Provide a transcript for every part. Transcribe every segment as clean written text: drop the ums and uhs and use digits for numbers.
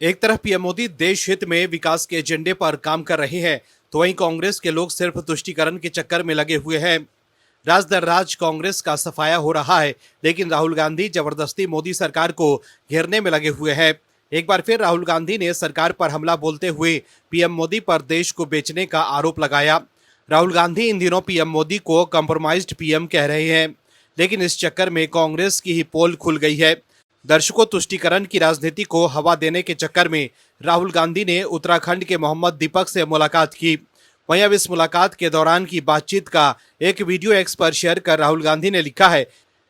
एक तरफ पीएम मोदी देश हित में विकास के एजेंडे पर काम कर रहे हैं, तो वहीं कांग्रेस के लोग सिर्फ तुष्टीकरण के चक्कर में लगे हुए हैं। राज दर राज कांग्रेस का सफाया हो रहा है, लेकिन राहुल गांधी जबरदस्ती मोदी सरकार को घेरने में लगे हुए हैं। एक बार फिर राहुल गांधी ने सरकार पर हमला बोलते हुए पीएम मोदी पर देश को बेचने का आरोप लगाया। राहुल गांधी इन दिनों पीएम मोदी को कंप्रोमाइज्ड पीएम कह रहे हैं, लेकिन इस चक्कर में कांग्रेस की ही पोल खुल गई है। दर्शकों, तुष्टीकरण की राजनीति को हवा देने के चक्कर में राहुल गांधी ने उत्तराखंड के मोहम्मद दीपक से मुलाकात की। वहीं अब इस मुलाकात के दौरान की बातचीत का एक वीडियो एक्स पर शेयर कर राहुल गांधी ने लिखा है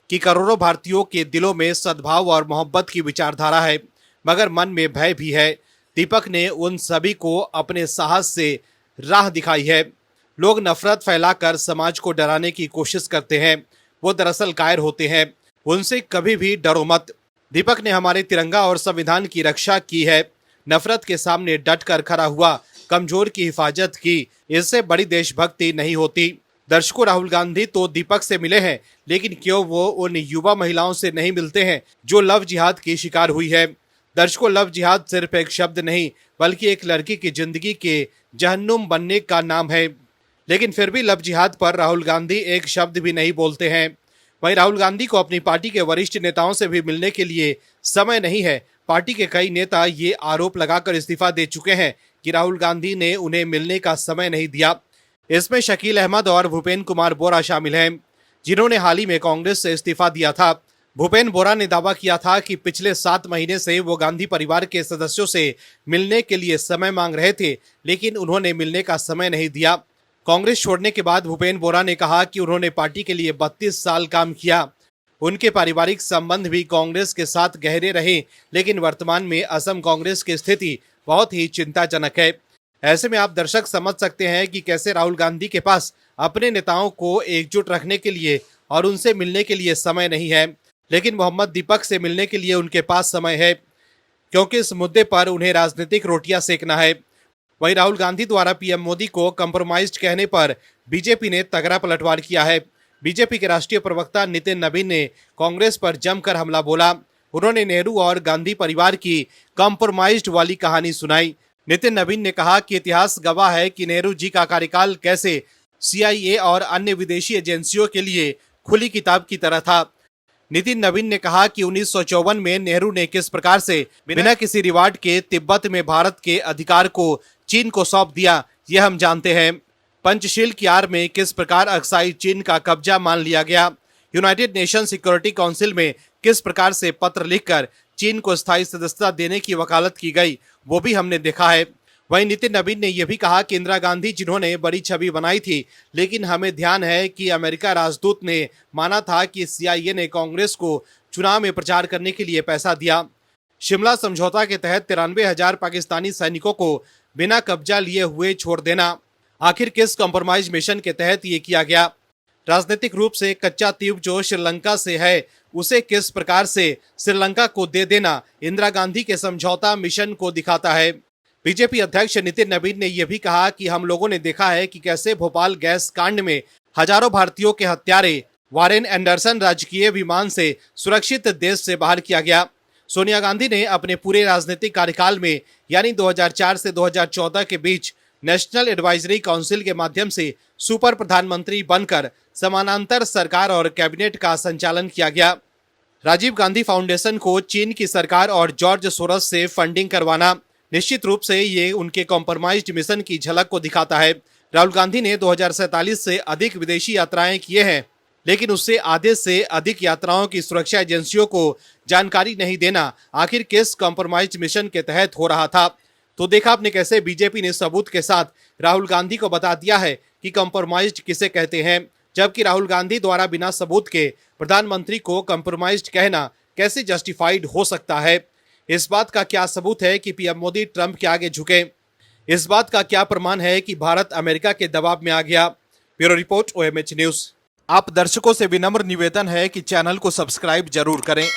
कि करोड़ों भारतीयों के दिलों में सद्भाव और मोहब्बत की विचारधारा है, मगर मन में भय भी है। दीपक ने उन सभी को अपने साहस से राह दिखाई है। लोग नफरत फैलाकर समाज को डराने की कोशिश करते हैं, वो दरअसल कायर होते हैं। उनसे कभी भी डरो मत। दीपक ने हमारे तिरंगा और संविधान की रक्षा की है, नफरत के सामने डट कर खड़ा हुआ, कमजोर की हिफाजत की। इससे बड़ी देशभक्ति नहीं होती। दर्शकों, राहुल गांधी तो दीपक से मिले हैं, लेकिन क्यों वो उन युवा महिलाओं से नहीं मिलते हैं जो लव जिहाद की शिकार हुई है। दर्शकों, लव जिहाद सिर्फ एक शब्द नहीं, बल्कि एक लड़की की जिंदगी के जहन्नुम बनने का नाम है। लेकिन फिर भी लव जिहाद पर राहुल गांधी एक शब्द भी नहीं बोलते हैं। वहीं राहुल गांधी को अपनी पार्टी के वरिष्ठ नेताओं से भी मिलने के लिए समय नहीं है। पार्टी के कई नेता ये आरोप लगाकर इस्तीफा दे चुके हैं कि राहुल गांधी ने उन्हें मिलने का समय नहीं दिया। इसमें शकील अहमद और भूपेन कुमार बोरा शामिल हैं, जिन्होंने हाल ही में कांग्रेस से इस्तीफा दिया था। भूपेन बोरा ने दावा किया था कि पिछले 7 महीने से वो गांधी परिवार के सदस्यों से मिलने के लिए समय मांग रहे थे, लेकिन उन्होंने मिलने का समय नहीं दिया। कांग्रेस छोड़ने के बाद भूपेन बोरा ने कहा कि उन्होंने पार्टी के लिए 32 साल काम किया। उनके पारिवारिक संबंध भी कांग्रेस के साथ गहरे रहे, लेकिन वर्तमान में असम कांग्रेस की स्थिति बहुत ही चिंताजनक है। ऐसे में आप दर्शक समझ सकते हैं कि कैसे राहुल गांधी के पास अपने नेताओं को एकजुट रखने के लिए और उनसे मिलने के लिए समय नहीं है, लेकिन मोहम्मद दीपक से मिलने के लिए उनके पास समय है, क्योंकि इस मुद्दे पर उन्हें राजनीतिक रोटियां सेकना है। वहीं राहुल गांधी द्वारा पीएम मोदी को कंप्रोमाइज्ड कहने पर बीजेपी ने तगड़ा पलटवार किया है। बीजेपी के राष्ट्रीय प्रवक्ता नितिन नवीन ने कांग्रेस पर जमकर हमला बोला। उन्होंने नेहरू और गांधी परिवार की कंप्रोमाइज्ड वाली कहानी सुनाई। नितिन नवीन ने कहा कि इतिहास गवाह है कि नेहरू जी का कार्यकाल कैसे CIA और अन्य विदेशी एजेंसियों के लिए खुली किताब की तरह था। नितिन नवीन ने कहा कि 1954 में नेहरू ने किस प्रकार से बिना किसी रिवार्ड के तिब्बत में भारत के अधिकार को चीन को सौंप दिया, यह हम जानते हैं। पंचशील की आड़ में किस प्रकार अक्साई चीन का कब्जा मान लिया गया। यूनाइटेड नेशन सिक्योरिटी काउंसिल में किस प्रकार से पत्र लिखकर चीन को स्थायी सदस्यता देने की वकालत की गई, वो भी हमने देखा है। वहीं नितिन नवीन ने यह भी कहा कि इंदिरा गांधी जिन्होंने बड़ी छवि बनाई थी, लेकिन हमें ध्यान है कि अमेरिका राजदूत ने माना था कि CIA ने कांग्रेस को चुनाव में प्रचार करने के लिए पैसा दिया। शिमला समझौता के तहत 93,000 पाकिस्तानी सैनिकों को बिना कब्जा लिए हुए छोड़ देना, आखिर किस कंप्रोमाइज मिशन के तहत ये किया गया। राजनीतिक रूप से कच्चा तीर जो श्रीलंका से है, उसे किस प्रकार से श्रीलंका को दे देना इंदिरा गांधी के समझौता मिशन को दिखाता है। बीजेपी अध्यक्ष नितिन नवीन ने यह भी कहा कि हम लोगों ने देखा है कि कैसे भोपाल गैस कांड में हजारों भारतीयों के हत्यारे वारेन एंडरसन राजकीय विमान से सुरक्षित देश से बाहर किया गया। सोनिया गांधी ने अपने पूरे राजनीतिक कार्यकाल में यानी 2004 से 2014 के बीच नेशनल एडवाइजरी काउंसिल के माध्यम से सुपर प्रधानमंत्री बनकर समानांतर सरकार और कैबिनेट का संचालन किया गया। राजीव गांधी फाउंडेशन को चीन की सरकार और जॉर्ज सोरस से फंडिंग करवाना, निश्चित रूप से ये उनके कॉम्प्रोमाइज्ड मिशन की झलक को दिखाता है। राहुल गांधी ने 2047 से अधिक विदेशी यात्राएं किए हैं, लेकिन उससे आधे से अधिक यात्राओं की सुरक्षा एजेंसियों को जानकारी नहीं देना आखिर किस कॉम्प्रोमाइज्ड मिशन के तहत हो रहा था। तो देखा आपने कैसे बीजेपी ने सबूत के साथ राहुल गांधी को बता दिया है कि कॉम्प्रोमाइज्ड किसे कहते हैं, जबकि राहुल गांधी द्वारा बिना सबूत के प्रधानमंत्री को कॉम्प्रोमाइज्ड कहना कैसे जस्टिफाइड हो सकता है। इस बात का क्या सबूत है कि पीएम मोदी ट्रंप के आगे झुके? इस बात का क्या प्रमाण है कि भारत अमेरिका के दबाव में आ गया? Bureau report OMH news. आप दर्शकों से विनम्र निवेदन है कि चैनल को सब्सक्राइब जरूर करें।